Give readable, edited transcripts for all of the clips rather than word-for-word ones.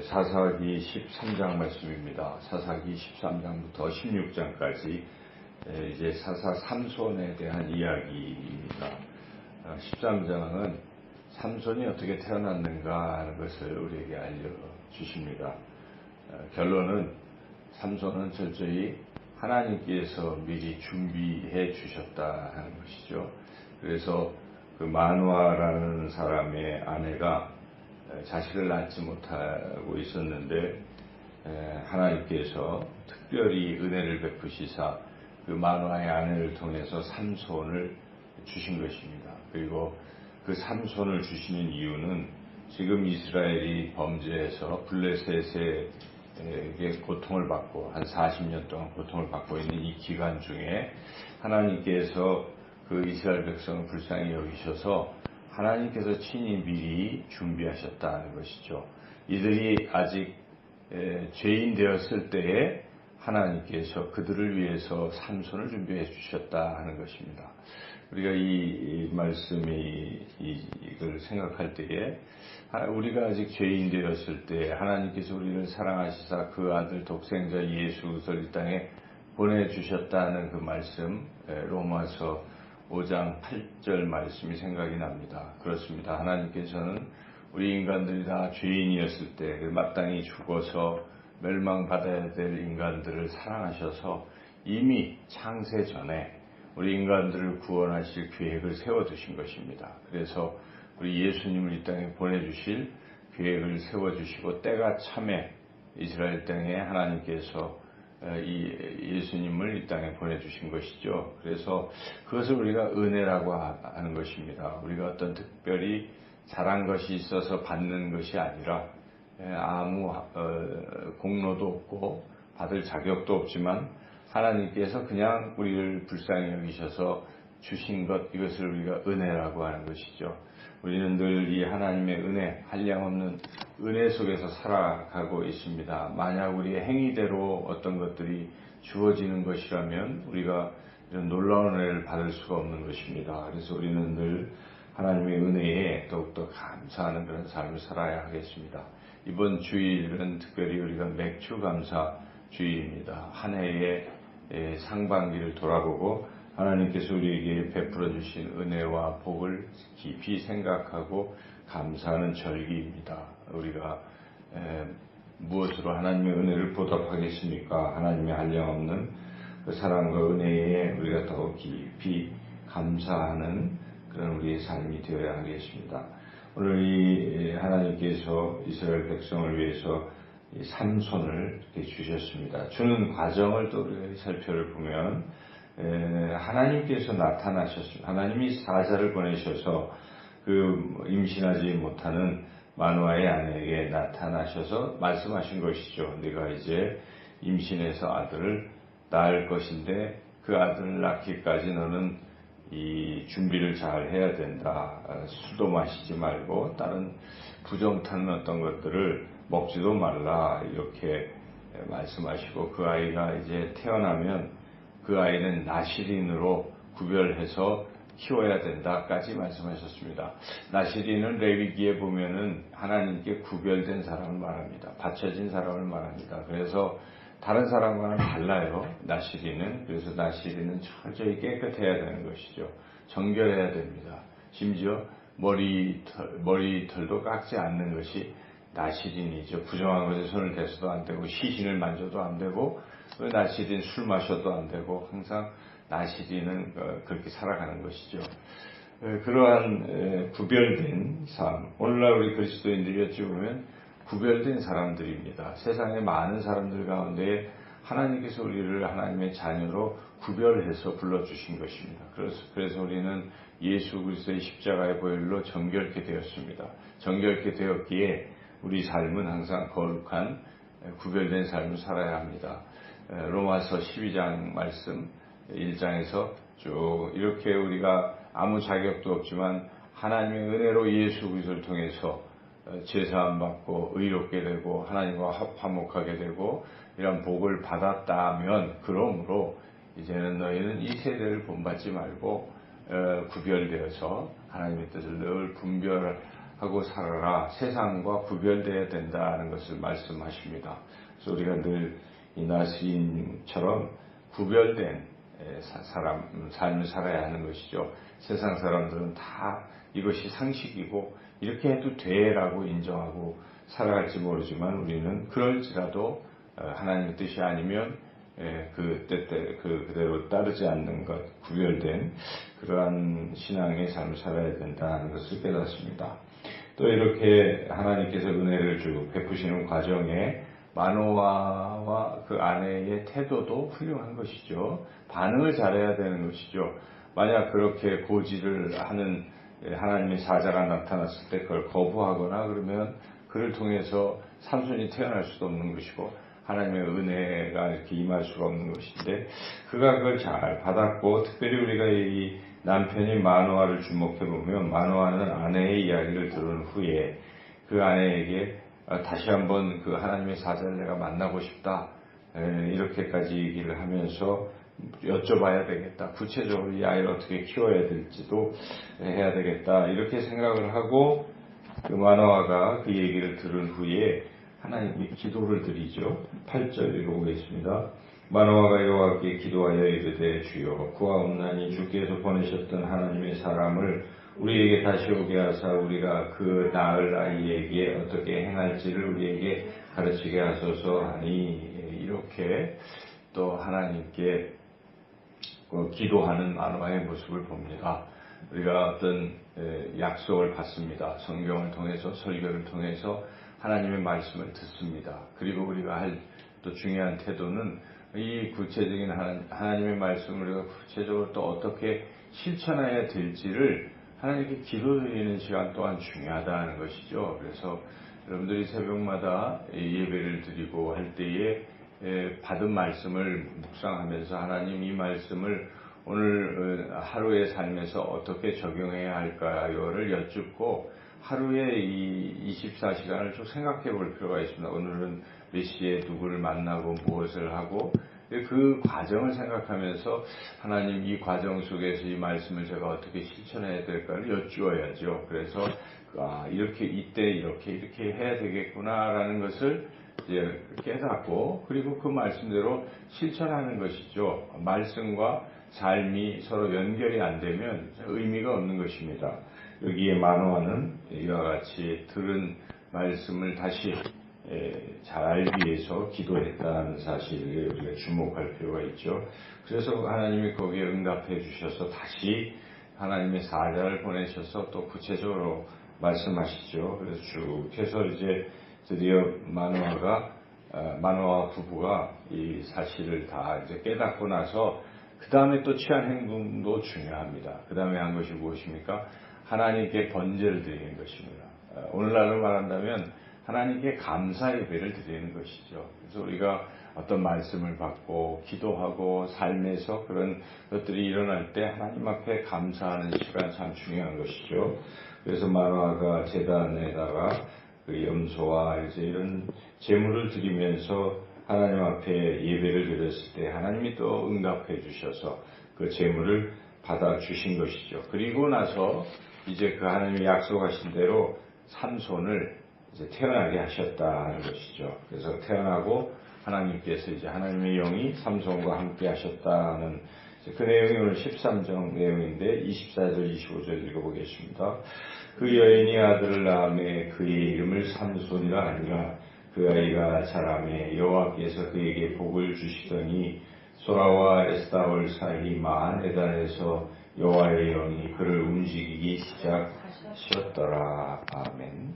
사사기 13장 말씀입니다. 사사기 13장부터 16장까지 이제 사사 삼손에 대한 이야기입니다. 13장은 삼손이 어떻게 태어났는가 하는 것을 우리에게 알려주십니다. 결론은 삼손은 철저히 하나님께서 미리 준비해 주셨다 하는 것이죠. 그래서 그 마누아라는 사람의 아내가 자식을 낳지 못하고 있었는데 하나님께서 특별히 은혜를 베푸시사 그 마누아의 아내를 통해서 삼손을 주신 것입니다. 그리고 그 삼손을 주시는 이유는 지금 이스라엘이 범죄해서 블레셋에게 고통을 받고 한 40년 동안 고통을 받고 있는 이 기간 중에 하나님께서 그 이스라엘 백성을 불쌍히 여기셔서 하나님께서 친히 미리 준비하셨다는 것이죠. 이들이 아직 죄인 되었을 때에 하나님께서 그들을 위해서 삼손을 준비해 주셨다 하는 것입니다. 우리가 이 말씀이 이걸 생각할 때에 우리가 아직 죄인 되었을 때 하나님께서 우리를 사랑하시사 그 아들 독생자 예수 그리스도를 이 땅에 보내주셨다는 그 말씀, 로마서 5장 8절 말씀이 생각이 납니다. 그렇습니다. 하나님께서는 우리 인간들이 다 죄인이었을 때 마땅히 죽어서 멸망받아야 될 인간들을 사랑하셔서 이미 창세 전에 우리 인간들을 구원하실 계획을 세워두신 것입니다. 그래서 우리 예수님을 이 땅에 보내주실 계획을 세워주시고 때가 참에 이스라엘 땅에 하나님께서 이 예수님을 이 땅에 보내주신 것이죠. 그래서 그것을 우리가 은혜라고 하는 것입니다. 우리가 어떤 특별히 잘한 것이 있어서 받는 것이 아니라 아무 공로도 없고 받을 자격도 없지만 하나님께서 그냥 우리를 불쌍히 여기셔서 주신 것, 이것을 우리가 은혜라고 하는 것이죠. 우리는 늘 이 하나님의 은혜, 한량없는 은혜 속에서 살아가고 있습니다. 만약 우리의 행위대로 어떤 것들이 주어지는 것이라면 우리가 이런 놀라운 은혜를 받을 수가 없는 것입니다. 그래서 우리는 늘 하나님의 은혜에 더욱더 감사하는 그런 삶을 살아야 하겠습니다. 이번 주일은 특별히 우리가 맥주 감사 주일입니다. 한 해의 상반기를 돌아보고 하나님께서 우리에게 베풀어 주신 은혜와 복을 깊이 생각하고 감사하는 절기입니다. 우리가 무엇으로 하나님의 은혜를 보답하겠습니까? 하나님의 한량없는 그 사랑과 은혜에 우리가 더욱 깊이 감사하는 그런 우리의 삶이 되어야 하겠습니다. 오늘 이 하나님께서 이스라엘 백성을 위해서 이 삼손을 이렇게 주셨습니다. 주는 과정을 또 우리가 살펴를 보면 하나님께서 나타나셨습니다. 하나님이 사자를 보내셔서 그 임신하지 못하는 마누아의 아내에게 나타나셔서 말씀하신 것이죠. 네가 이제 임신해서 아들을 낳을 것인데 그 아들을 낳기까지 너는 이 준비를 잘 해야 된다. 술도 마시지 말고 다른 부정타는 어떤 것들을 먹지도 말라. 이렇게 말씀하시고 그 아이가 이제 태어나면 그 아이는 나시린으로 구별해서 키워야 된다까지 말씀하셨습니다. 나시린은 레위기에 보면은 하나님께 구별된 사람을 말합니다. 바쳐진 사람을 말합니다. 그래서 다른 사람과는 달라요. 나시린은. 그래서 나시린은 철저히 깨끗해야 되는 것이죠. 정결해야 됩니다. 심지어 머리털도 깎지 않는 것이 나시린이죠. 부정한 것에 손을 대서도 안 되고 시신을 만져도 안 되고 나시린 술 마셔도 안 되고 항상 나시린은 그렇게 살아가는 것이죠. 그러한 구별된 삶, 오늘날 우리 그리스도인들이 어찌 보면 구별된 사람들입니다. 세상의 많은 사람들 가운데 하나님께서 우리를 하나님의 자녀로 구별해서 불러주신 것입니다. 그래서 우리는 예수 그리스도의 십자가의 보혈로 정결케 되었습니다. 정결케 되었기에 우리 삶은 항상 거룩한 구별된 삶을 살아야 합니다. 로마서 12장 말씀 1장에서 쭉 이렇게 우리가 아무 자격도 없지만 하나님의 은혜로 예수 그리스도를 통해서 제사함 받고 의롭게 되고 하나님과 화목하게 되고 이런 복을 받았다면 그러므로 이제는 너희는 이 세대를 본받지 말고 구별되어서 하나님의 뜻을 늘 분별하고 하고 살아라. 세상과 구별되어야 된다는 것을 말씀하십니다. 그래서 우리가 늘 이나 시인처럼 구별된 삶을 살아야 하는 것이죠. 세상 사람들은 다 이것이 상식이고 이렇게 해도 돼라고 인정하고 살아갈지 모르지만 우리는 그럴지라도 하나님의 뜻이 아니면 그 뜻대 그대로 따르지 않는 것, 구별된 그러한 신앙의 삶을 살아야 된다는 것을 깨닫습니다. 또 이렇게 하나님께서 은혜를 쭉 베푸시는 과정에 마노아와 그 아내의 태도도 훌륭한 것이죠. 반응을 잘해야 되는 것이죠. 만약 그렇게 고지를 하는 하나님의 사자가 나타났을 때 그걸 거부하거나 그러면 그를 통해서 삼손이 태어날 수도 없는 것이고 하나님의 은혜가 이렇게 임할 수가 없는 것인데 그가 그걸 잘 받았고, 특별히 우리가 이 남편이 마노아를 주목해보면 마노아는 아내의 이야기를 들은 후에 그 아내에게 다시 한번 그 하나님의 사자를 내가 만나고 싶다 이렇게까지 얘기를 하면서 여쭤봐야 되겠다. 구체적으로 이 아이를 어떻게 키워야 될지도 해야 되겠다. 이렇게 생각을 하고 그 마노아가 그 얘기를 들은 후에 하나님께 기도를 드리죠. 8절 읽어보겠습니다. 마노아가 여호와께 기도하여 이르되 주여 구하옵나니 주께서 보내셨던 하나님의 사람을 우리에게 다시 오게 하사 우리가 그 낳을 아이에게 어떻게 행할지를 우리에게 가르치게 하소서 하니, 이렇게 또 하나님께 기도하는 마노아의 모습을 봅니다. 우리가 어떤 약속을 받습니다. 성경을 통해서, 설교를 통해서 하나님의 말씀을 듣습니다. 그리고 우리가 할 또 중요한 태도는 이 구체적인 하나님의 말씀을 우리가 구체적으로 또 어떻게 실천해야 될지를 하나님께 기도드리는 시간 또한 중요하다는 것이죠. 그래서 여러분들이 새벽마다 예배를 드리고 할 때에 받은 말씀을 묵상하면서 하나님 이 말씀을 오늘 하루의 삶에서 어떻게 적용해야 할까요를 여쭙고 하루에 이 24시간을 좀 생각해 볼 필요가 있습니다. 오늘은 몇 시에 누구를 만나고 무엇을 하고 그 과정을 생각하면서 하나님 이 과정 속에서 이 말씀을 제가 어떻게 실천해야 될까를 여쭈어야죠. 그래서 이렇게 이때 이렇게 해야 되겠구나라는 것을 이제 깨닫고 그리고 그 말씀대로 실천하는 것이죠. 말씀과 삶이 서로 연결이 안 되면 의미가 없는 것입니다. 여기에 마노아는 이와 같이 들은 말씀을 다시 잘 알기 위해서 기도했다는 사실에 우리가 주목할 필요가 있죠. 그래서 하나님이 거기에 응답해 주셔서 다시 하나님의 사자를 보내셔서 또 구체적으로 말씀하시죠. 그래서 쭉 해서 이제 드디어 마노아 부부가 이 사실을 다 이제 깨닫고 나서 그 다음에 또 취한 행동도 중요합니다. 그 다음에 한 것이 무엇입니까? 하나님께 번제를 드리는 것입니다. 오늘날로 말한다면 하나님께 감사 예배를 드리는 것이죠. 그래서 우리가 어떤 말씀을 받고 기도하고 삶에서 그런 것들이 일어날 때 하나님 앞에 감사하는 시간 참 중요한 것이죠. 그래서 마노아가 제단에다가 그 염소와 이제 이런 제물을 드리면서 하나님 앞에 예배를 드렸을 때 하나님이 또 응답해 주셔서 그 제물을 받아 주신 것이죠. 그리고 나서 이제 그 하나님이 약속하신 대로 삼손을 이제 태어나게 하셨다는 것이죠. 그래서 태어나고 하나님께서 이제 하나님의 영이 삼손과 함께 하셨다는 그 내용이 오늘 13장 내용인데 24절 25절 읽어보겠습니다. 그 여인이 아들을 낳음에 그의 이름을 삼손이라 하니라. 그 아이가 자라매 여호와께서 그에게 복을 주시더니 소라와 에스다올 사이 마한에단에서 여호와의 영이 그를 움직이기 시작하셨더라. 아멘.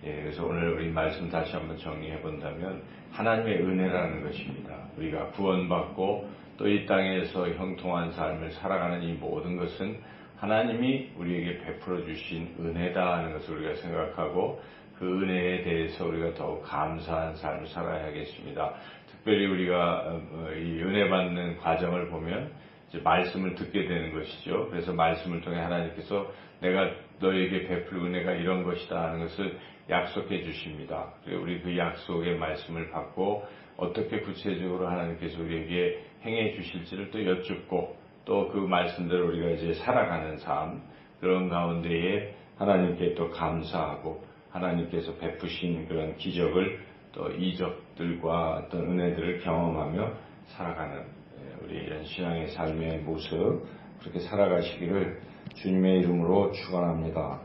그래서 오늘 우리 말씀 다시 한번 정리해 본다면 하나님의 은혜라는 것입니다. 우리가 구원받고 또 이 땅에서 형통한 삶을 살아가는 이 모든 것은 하나님이 우리에게 베풀어 주신 은혜다 하는 것을 우리가 생각하고 그 은혜에 대해서 우리가 더욱 감사한 삶을 살아야겠습니다. 특별히 우리가 이 은혜 받는 과정을 보면 이제 말씀을 듣게 되는 것이죠. 그래서 말씀을 통해 하나님께서 내가 너에게 베풀 은혜가 이런 것이다 하는 것을 약속해 주십니다. 우리 그 약속의 말씀을 받고 어떻게 구체적으로 하나님께서 우리에게 행해 주실지를 또 여쭙고 또 그 말씀대로 우리가 이제 살아가는 삶, 그런 가운데에 하나님께 또 감사하고 하나님께서 베푸신 그런 기적을 또 이적들과 어떤 은혜들을 경험하며 살아가는 우리 이런 신앙의 삶의 모습 그렇게 살아가시기를 주님의 이름으로 축원합니다.